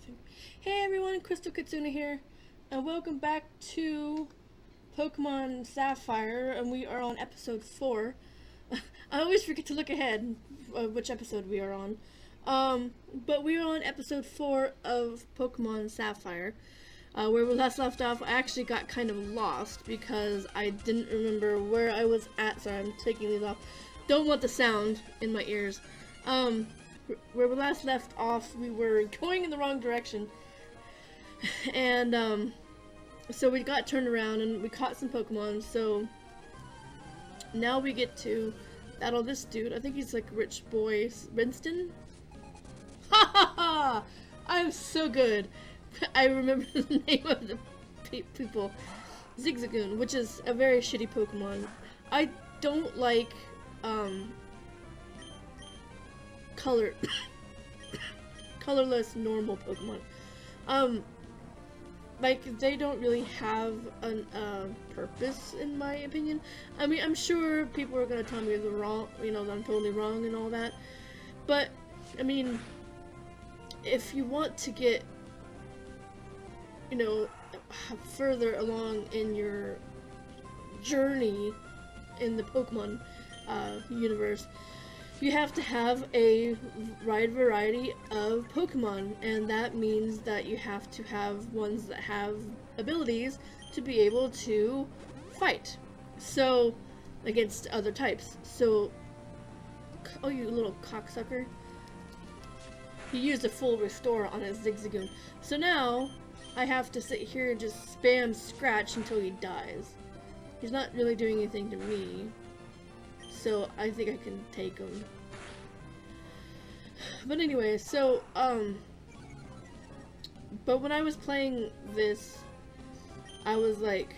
nothing. Hey everyone, Crystal Kitsuna here, and welcome back to Pokemon Sapphire, and we are on episode 4. I always forget to look ahead which episode we are on. But we are on episode 4 of Pokemon Sapphire. Where we last left off, I actually got kind of lost because I didn't remember where I was at. Sorry, I'm taking these off. Don't want the sound in my ears. Where we last left off, we were going in the wrong direction. And, so we got turned around and we caught some Pokemon, so now we get to battle this dude. I think he's like Rich Boy Winston. Ha ha ha! I'm so good. I remember the name of the people. Zigzagoon, which is a very shitty Pokemon. I don't like, colorless normal Pokemon. Like, they don't really have a purpose, in my opinion. I mean, I'm sure people are gonna tell me they're wrong, that I'm totally wrong and all that. But, I mean, if you want to get, further along in your journey in the Pokemon universe, you have to have a wide variety of Pokemon, and that means that you have to have ones that have abilities to be able to fight, so against other types. So, oh, you little cocksucker. He used a full restore on his Zigzagoon. So now I have to sit here and just spam scratch until he dies. He's not really doing anything to me, so I think I can take him. But anyway, so, but when I was playing this, I was like,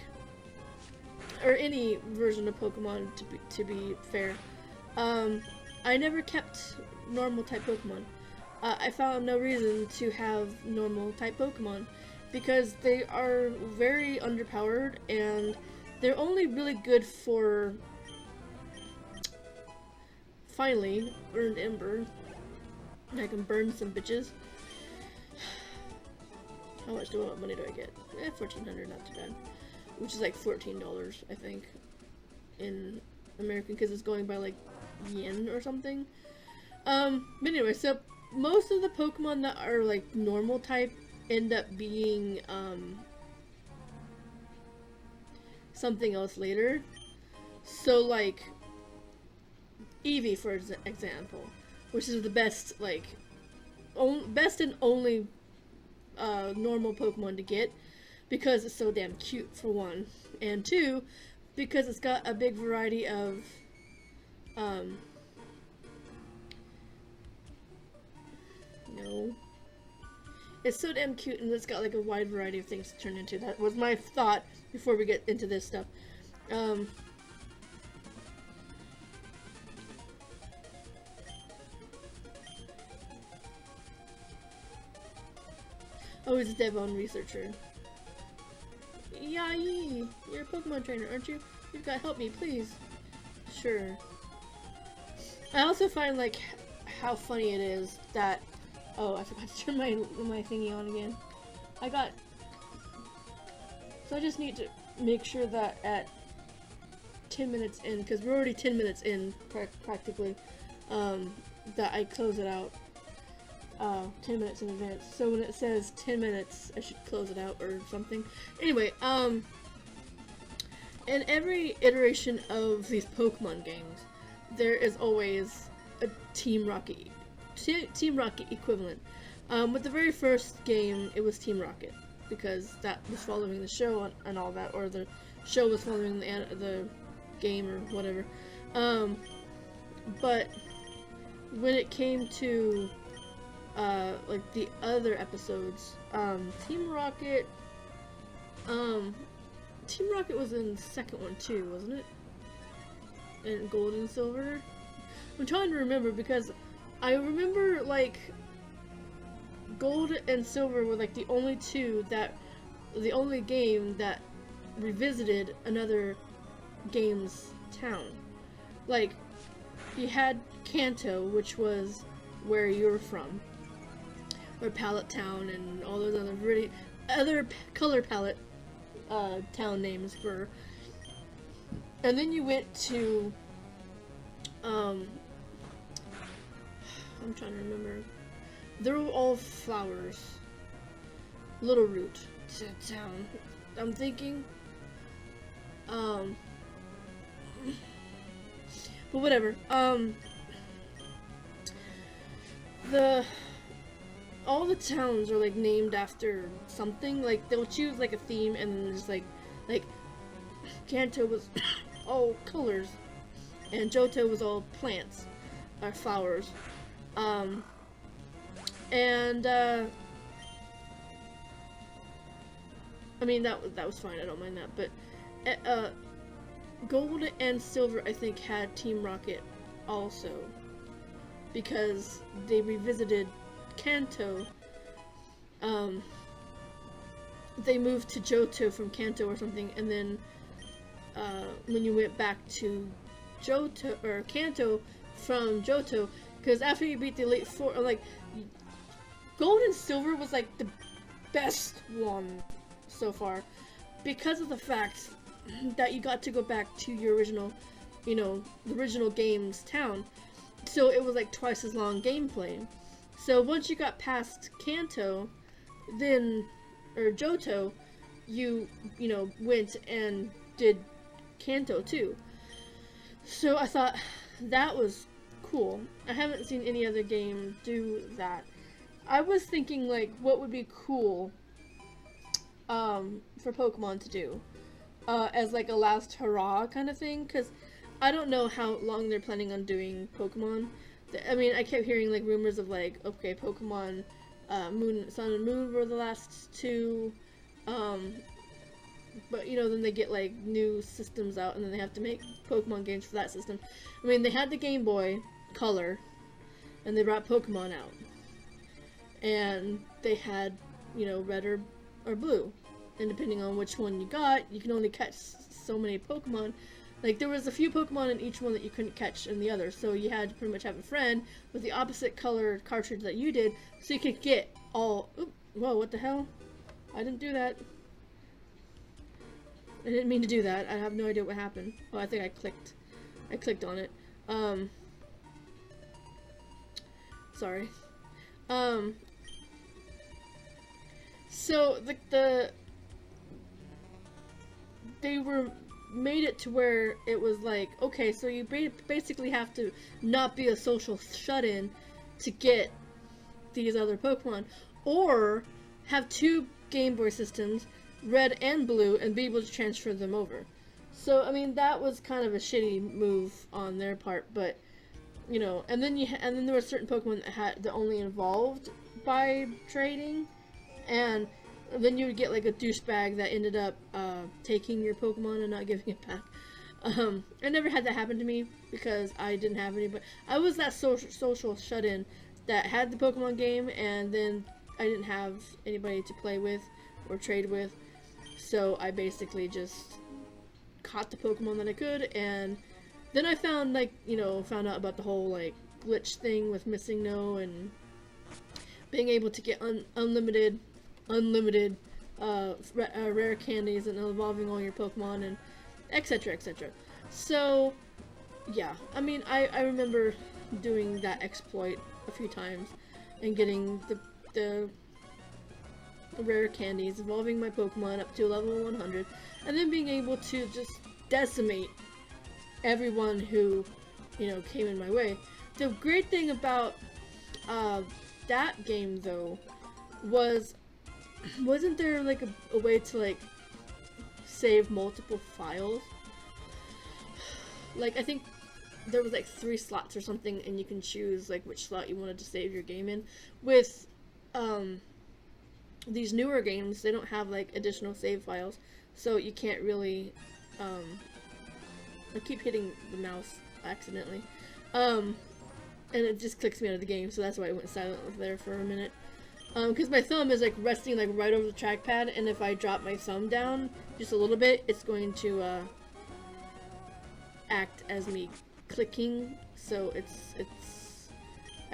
or any version of Pokemon, to be fair, I never kept normal type Pokemon. I found no reason to have normal type Pokemon because they are very underpowered and they're only really good for, finally, Earned Ember. I can burn some bitches. How much money do I get? $1,400, not too bad. Which is like $14, I think, in American, because it's going by like yen or something. But anyway, so most of the Pokemon that are like normal type end up being something else later. So like Eevee, for example, which is the best, like, best and only normal Pokemon to get, because it's so damn cute, for one, and two, because it's got a big variety of, it's so damn cute, and it's got, like, a wide variety of things to turn into. That was my thought before we get into this stuff. Oh, he's a Devon researcher. Yay! You're a Pokemon trainer, aren't you? You've got to help me, please. Sure. I also find, like, how funny it is that... Oh, I forgot to turn my thingy on again. So I just need to make sure that at 10 minutes in, because we're already 10 minutes in, practically, that I close it out. 10 minutes in advance. So when it says 10 minutes, I should close it out or something. Anyway, in every iteration of these Pokemon games, there is always a Team Rocket equivalent. With the very first game, it was Team Rocket, because that was following the show and all that, or the show was following the game or whatever. But when it came to like the other episodes, Team Rocket was in the second one too, wasn't it? And Gold and Silver? I'm trying to remember, because I remember, like, Gold and Silver were like the only game that revisited another game's town. Like, you had Kanto, which was where you're from. or Palette Town and all those other color palette town names were. And then you went to I'm trying to remember. They're all flowers. Little Root to town. I'm thinking. But whatever. All the towns are like named after something. Like they'll choose like a theme, and then there's like Kanto was all colors, and Johto was all plants or flowers. I mean that was fine. I don't mind that. But Gold and Silver, I think, had Team Rocket also, because they revisited Kanto. They moved to Johto from Kanto or something, and then when you went back to Johto or Kanto from Johto, because after you beat the Elite Four, like Gold and Silver was like the best one so far, because of the fact that you got to go back to your original, the original game's town. So it was like twice as long gameplay. So once you got past Kanto, or Johto, you went and did Kanto too. So I thought that was cool. I haven't seen any other game do that. I was thinking like what would be cool for Pokemon to do as like a last hurrah kind of thing, because I don't know how long they're planning on doing Pokemon. I mean, I kept hearing like rumors of like, okay, Pokemon Sun and Moon were the last two, but then they get like new systems out, and then they have to make Pokemon games for that system. I mean, they had the Game Boy Color, and they brought Pokemon out, and they had red or blue, and depending on which one you got, you can only catch so many Pokemon. Like, there was a few Pokemon in each one that you couldn't catch in the other, so you had to pretty much have a friend with the opposite color cartridge that you did, so you could get all... Oop, whoa, what the hell? I didn't do that. I didn't mean to do that. I have no idea what happened. Oh, I think I clicked on it. Sorry. So, they made it to where it was like, okay, so you basically have to not be a social shut-in to get these other Pokemon, or have two Game Boy systems, red and blue, and be able to transfer them over. So I mean, that was kind of a shitty move on their part, but and then there were certain Pokemon that only evolved by trading, and then you would get like a douchebag that ended up taking your Pokemon and not giving it back. I never had that happen to me because I didn't have any, but I was that social shut-in that had the Pokemon game, and then I didn't have anybody to play with or trade with, so I basically just caught the Pokemon that I could, and then I found found out about the whole like glitch thing with Missing No and being able to get unlimited rare candies and evolving all your Pokemon and etc, etc. So yeah, I mean, I remember doing that exploit a few times and getting the rare candies, evolving my Pokemon up to level 100, and then being able to just decimate everyone who came in my way. The great thing about that game though wasn't there like a way to like save multiple files? Like, I think there was like 3 slots or something, and you can choose like which slot you wanted to save your game in. With these newer games, they don't have like additional save files, so you can't really I keep hitting the mouse accidentally, and it just clicks me out of the game, so that's why I went silent there for a minute. Because my thumb is like resting like right over the trackpad, and if I drop my thumb down just a little bit, it's going to act as me clicking. So it's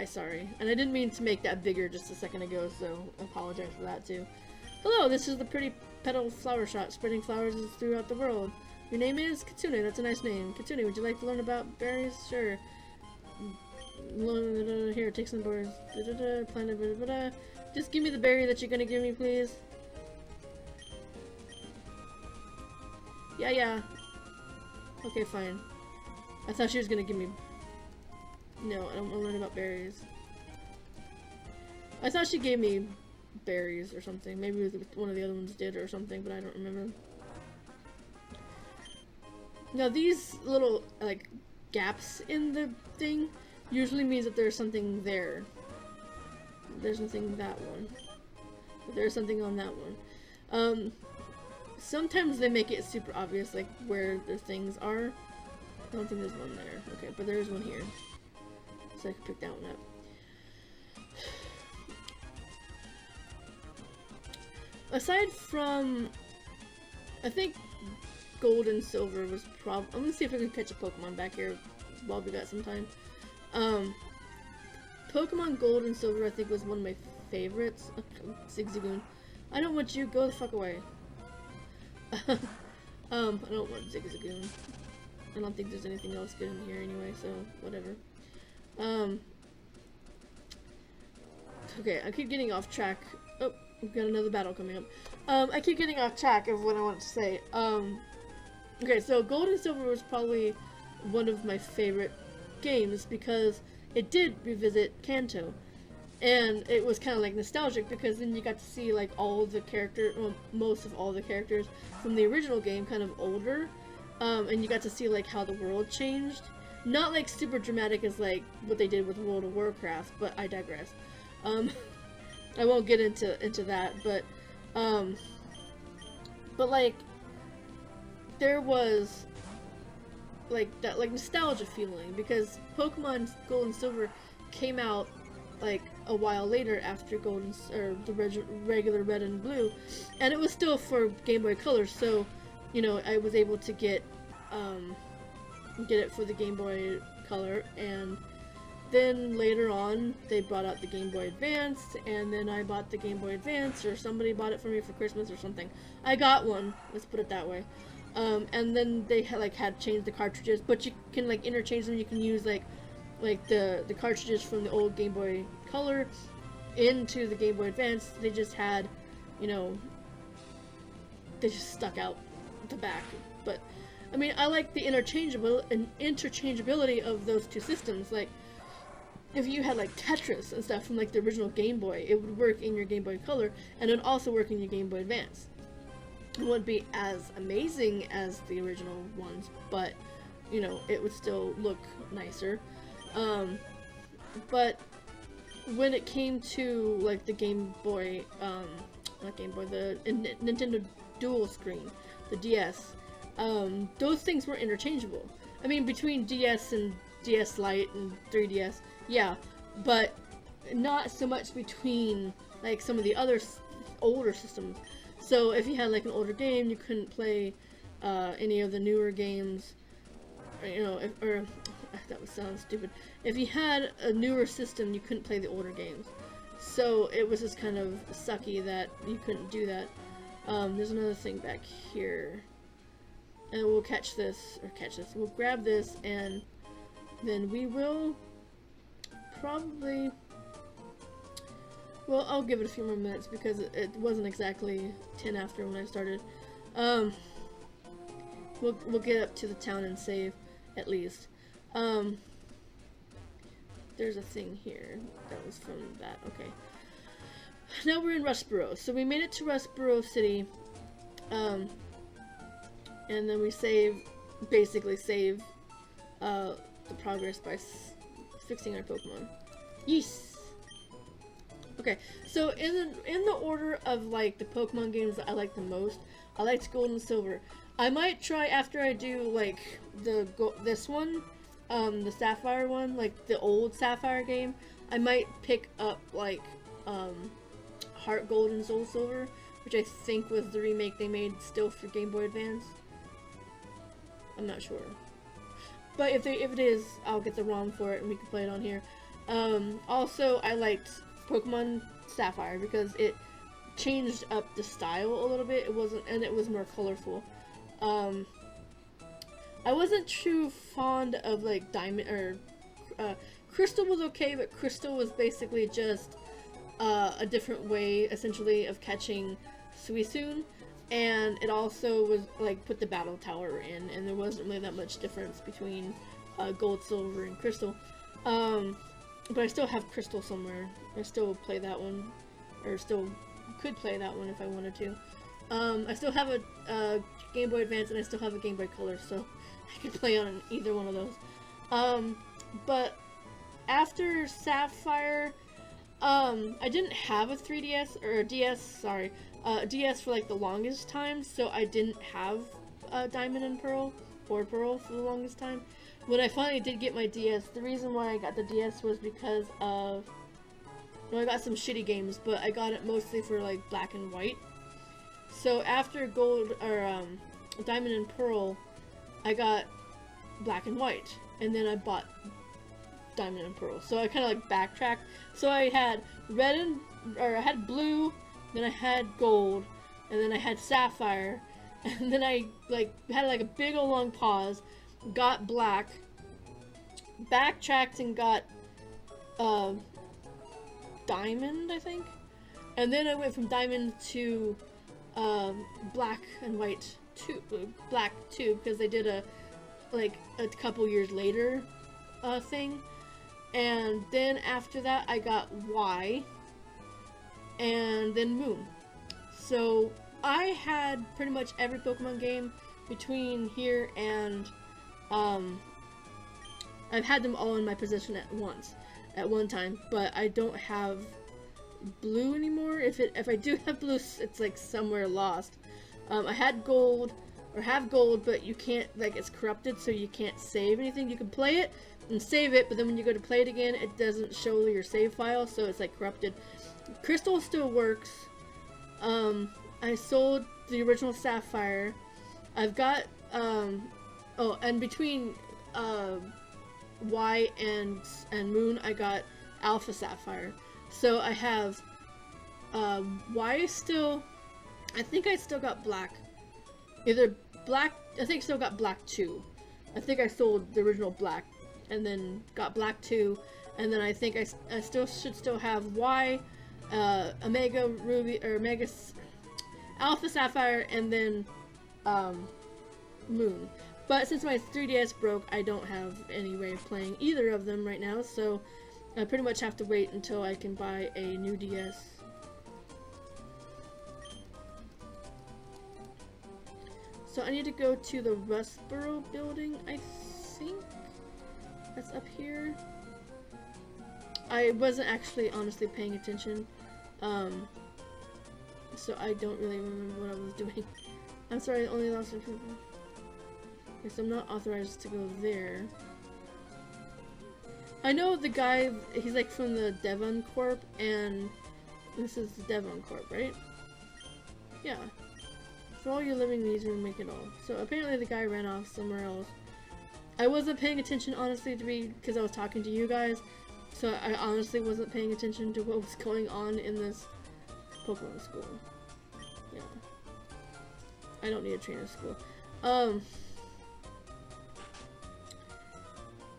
sorry. And I didn't mean to make that bigger just a second ago, so I apologize for that too. Hello, this is the pretty petal flower shop, spreading flowers throughout the world. Your name is Kitsune, that's a nice name. Kitsune, would you like to learn about berries? Sure. Here, take some berries. Just give me the berry that you're gonna give me, please. Yeah. Okay, fine. I thought she was gonna give me... No, I don't want to learn about berries. I thought she gave me berries or something. Maybe one of the other ones did or something, but I don't remember. Now these little, like, gaps in the thing usually means that there's something there. There's nothing that one. But there's something on that one. Sometimes they make it super obvious, like, where the things are. I don't think there's one there. Okay, but there is one here. So I can pick that one up. Aside from, I think gold and silver was I'm gonna see if I can catch a Pokemon back here while we got some time. Pokemon Gold and Silver I think was one of my favorites. Zigzagoon. I don't want you, go the fuck away. I don't want Zigzagoon. I don't think there's anything else good in here anyway, so whatever. Okay, I keep getting off track. Oh, we've got another battle coming up. I keep getting off track of what I want to say. Okay, so Gold and Silver was probably one of my favorite games because it did revisit Kanto. And it was kind of like nostalgic because then you got to see like all the characters, well, most of all the characters from the original game kind of older. And you got to see like how the world changed. Not like super dramatic as like what they did with World of Warcraft, but I digress. I won't get into that, but like there was like that like nostalgia feeling because Pokemon Gold and Silver came out like a while later after Gold or the regular Red and Blue, and it was still for Game Boy Color, so you know I was able to get it for the Game Boy Color, and then later on they brought out the Game Boy Advance, and then I bought the Game Boy Advance, or somebody bought it for me for Christmas or something. I got one, let's put it that way. And then they had changed the cartridges, but you can like interchange them. You can use like the cartridges from the old Game Boy Color into the Game Boy Advance. They just had, you know, they just stuck out the back. But I mean, I like the interchangeability of those two systems. Like, if you had like Tetris and stuff from like the original Game Boy, it would work in your Game Boy Color, and it would also work in your Game Boy Advance. It wouldn't be as amazing as the original ones, but you know, it would still look nicer. But when it came to like the Game Boy, not Game Boy, the Nintendo Dual Screen, the DS, those things were interchangeable. I mean, between DS and DS Lite and 3DS, yeah, but not so much between like some of the other older systems. So if you had like an older game, you couldn't play any of the newer games, you know, that would sound stupid. If you had a newer system, you couldn't play the older games. So it was just kind of sucky that you couldn't do that. There's another thing back here. And we'll we'll grab this, and then we will probably, well, I'll give it a few more minutes because it wasn't exactly 10 after when I started. We'll get up to the town and save, at least. There's a thing here that was from that. Okay. Now we're in Rustboro. So we made it to Rustboro City. And then we basically save the progress by fixing our Pokemon. Yes! Okay, so in the order of like the Pokemon games that I like the most, I liked Gold and Silver. I might try after I do like this one, the Sapphire one, like the old Sapphire game. I might pick up like Heart Gold and Soul Silver, which I think was the remake they made still for Game Boy Advance. I'm not sure, but if it is, I'll get the ROM for it and we can play it on here. Also, I liked Pokemon Sapphire because it changed up the style a little bit. It wasn't, and it was more colorful. I wasn't too fond of like Diamond or Crystal was okay, but Crystal was basically just a different way, essentially, of catching Suicune, and it also was like put the battle tower in, and there wasn't really that much difference between Gold, Silver, and Crystal. But I still have Crystal somewhere. I still play that one, or still could play that one if I wanted to. I still have a Game Boy Advance, and I still have a Game Boy Color, so I could play on either one of those. But after Sapphire, I didn't have a 3DS, or a DS, sorry, a DS for like the longest time, so I didn't have Diamond and Pearl, or Pearl for the longest time. When I finally did get my DS, the reason why I got the DS was because of, well, I got some shitty games, but I got it mostly for like Black and White. So after Gold, or Diamond and Pearl, I got Black and White, and then I bought Diamond and Pearl. So I kind of like backtracked. So I had red and, or I had blue, then I had gold, and then I had sapphire, and then I like had like a big old long pause, got black, backtracked and got diamond, I think, and then I went from diamond to black and white to black too, because they did a like a couple years later thing. And then after that I got Y, and then Moon. So I had pretty much every Pokemon game between here and I've had them all in my possession at one time, but I don't have blue anymore. If I do have blue, it's like somewhere lost. I had gold, or have gold, but you can't, like, it's corrupted, so you can't save anything. You can play it and save it, but then when you go to play it again, it doesn't show your save file, so it's like corrupted. Crystal still works. I sold the original Sapphire. I've got oh, and between Y and Moon, I got Alpha Sapphire. So I have Y still. I think I still got black. Either black, I think I still got black 2. I think I sold the original black and then got black 2, and then I think I still should still have Y, Omega Ruby, or Omega Alpha Sapphire, and then Moon. But since my 3DS broke, I don't have any way of playing either of them right now, so I pretty much have to wait until I can buy a new DS. So I need to go to the Rustboro building, I think. That's up here. I wasn't actually honestly paying attention, so I don't really remember what I was doing. I'm sorry, I only lost some people. Okay, so I'm not authorized to go there. I know the guy, he's like from the Devon Corp, and this is the Devon Corp, right? Yeah. For all your living needs, we make it all. So apparently the guy ran off somewhere else. I wasn't paying attention, honestly, because I was talking to you guys. So I honestly wasn't paying attention to what was going on in this Pokemon school. Yeah. I don't need a trainer school.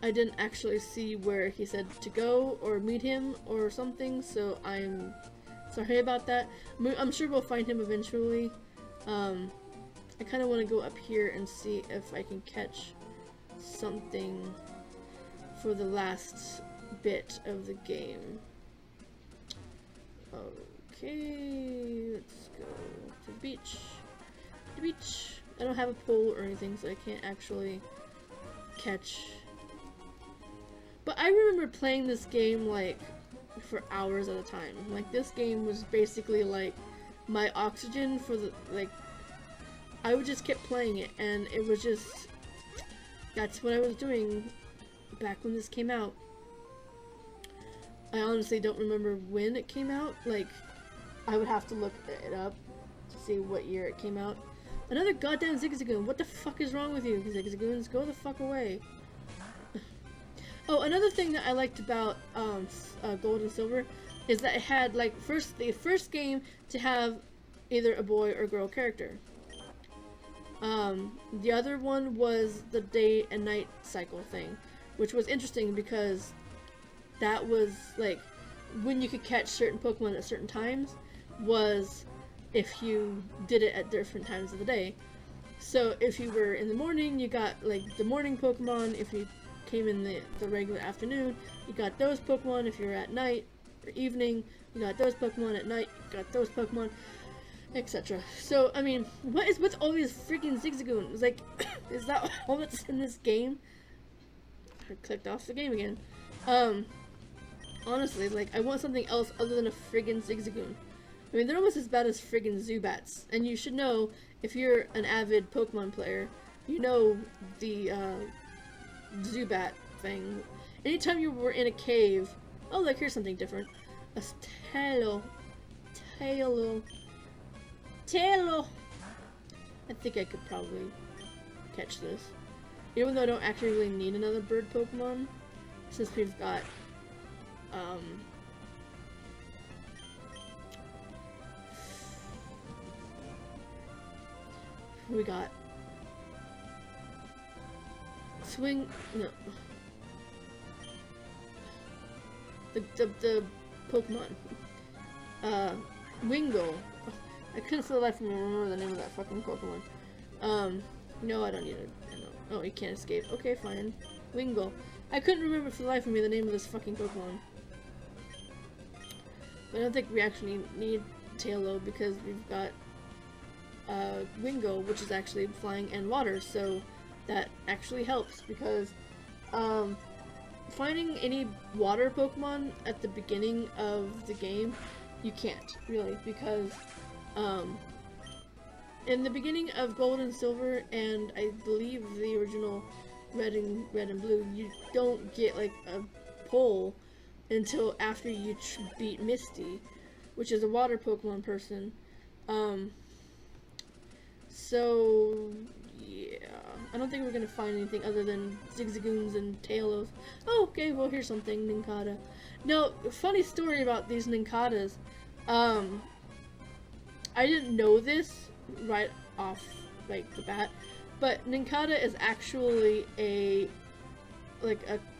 I didn't actually see where he said to go or meet him or something, so I'm sorry about that. I'm sure we'll find him eventually. I kind of want to go up here and see if I can catch something for the last bit of the game. Okay, let's go to the beach. The beach. I don't have a pole or anything, so I can't actually catch. But I remember playing this game like for hours at a time. Like, this game was basically like my oxygen for the, like, I would just keep playing it, and it was just, that's what I was doing back when this came out. I honestly don't remember when it came out. Like, I would have to look it up to see what year it came out. Another goddamn Zigzagoon. What the fuck is wrong with you, Zigzagoons? Go the fuck away. Oh, another thing that I liked about Gold and Silver is that it had like the first game to have either a boy or girl character. The other one was the day and night cycle thing, which was interesting because that was like when you could catch certain Pokemon at certain times was if you did it at different times of the day. So if you were in the morning, you got like the morning Pokemon. If you came in the regular afternoon, you got those Pokemon. If you were at night or evening, you got those Pokemon. At night, you got those Pokemon, etc. So, I mean, what is with all these freaking Zigzagoons? Like, is that all that's in this game? I clicked off the game again. Honestly, like, I want something else other than a friggin' Zigzagoon. I mean, they're almost as bad as friggin' Zubats. And you should know, if you're an avid Pokemon player, you know the, Zubat thing. Anytime you were in a cave... Oh, look, here's something different. A Tailo. I think I could probably catch this. Even though I don't actually really need another bird Pokemon. Since we've got, we got Swing, no. The Pokemon. Wingull. I couldn't for the life of me remember the name of that fucking Pokemon. No, I don't need it. No. Oh, you can't escape. Okay, fine. Wingull. I couldn't remember for the life of me the name of this fucking Pokemon. But I don't think we actually need Tailo because we've got Wingull, which is actually flying and water, so that actually helps because finding any water Pokemon at the beginning of the game, you can't really because in the beginning of Gold and Silver and I believe the original Red and Blue, you don't get like a pole until after you beat Misty, which is a water Pokemon person. So yeah, I don't think we're gonna find anything other than Zigzagoons and Talos. Oh, okay, well here's something, Nincada. Now, funny story about these Nincadas. I didn't know this right off like the bat, but Nincada is actually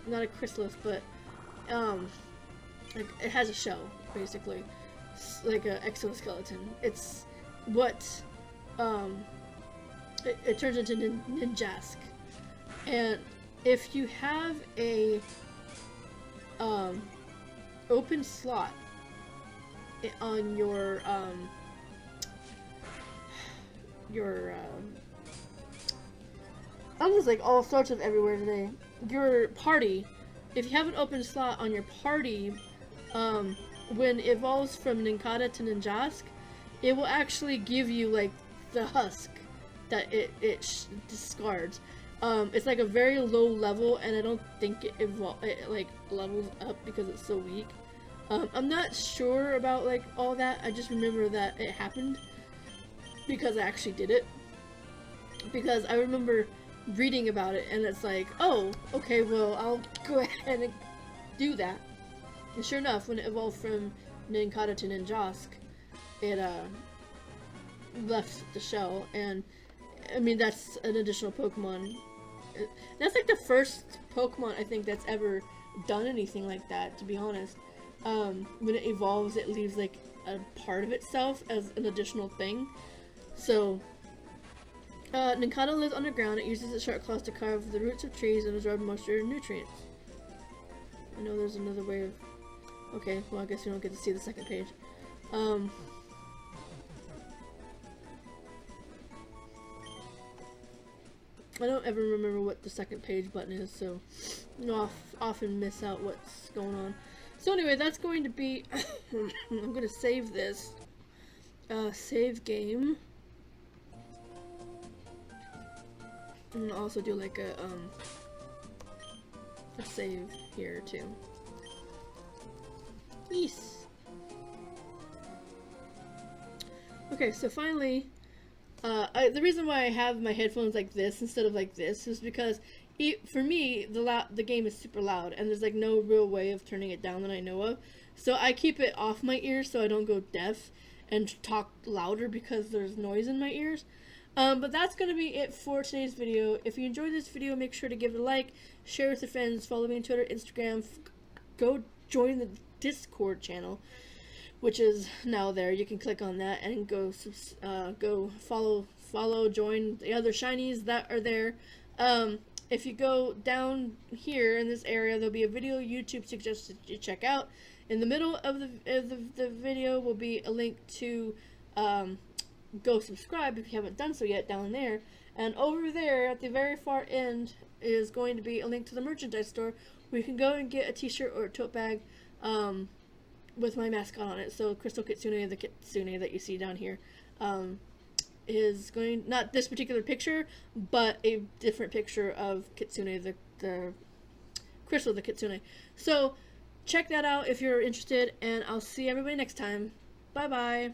not a chrysalis, but like it has a shell basically, like an exoskeleton. It's what it turns into Ninjask, and if you have a open slot on your I'm just like all sorts of everywhere today. Your party, if you have an open slot on your party, when it evolves from Nincada to Ninjask, it will actually give you like the husk that it discards. It's like a very low level, and I don't think it like levels up because it's so weak. I'm not sure about like all that. I just remember that it happened because I actually did it. Because I remember reading about it, and it's like, oh, okay, well, I'll go ahead and do that. And sure enough, when it evolved from Nincada to Ninjask, it left the shell, and I mean that's an additional Pokemon. That's like the first Pokemon I think that's ever done anything like that, to be honest. When it evolves, it leaves like a part of itself as an additional thing. So Nincada lives underground. It uses its sharp claws to carve the roots of trees and absorb moisture and nutrients. I know there's another way of... Okay, well I guess we don't get to see the second page. I don't ever remember what the second page button is, so you often miss out what's going on. So anyway, that's going to be... I'm going to save this. Save game. I'm gonna also do like a save here too. Yes. Okay, so finally, the reason why I have my headphones like this instead of like this is because For me, the game is super loud, and there's like no real way of turning it down that I know of. So I keep it off my ears so I don't go deaf and talk louder because there's noise in my ears. But that's going to be it for today's video. If you enjoyed this video, make sure to give it a like, share with your friends, follow me on Twitter, Instagram, go join the Discord channel, which is now there. You can click on that and go follow, join the other shinies that are there. If you go down here in this area, there'll be a video YouTube suggested you check out. In the middle of the video will be a link to go subscribe if you haven't done so yet down there. And over there at the very far end is going to be a link to the merchandise store where you can go and get a t-shirt or a tote bag with my mascot on it. So Crystal Kitsune, the Kitsune that you see down here, is going, not this particular picture, but a different picture of Kitsune, the Crystal the Kitsune. So check that out if you're interested, and I'll see everybody next time. Bye bye.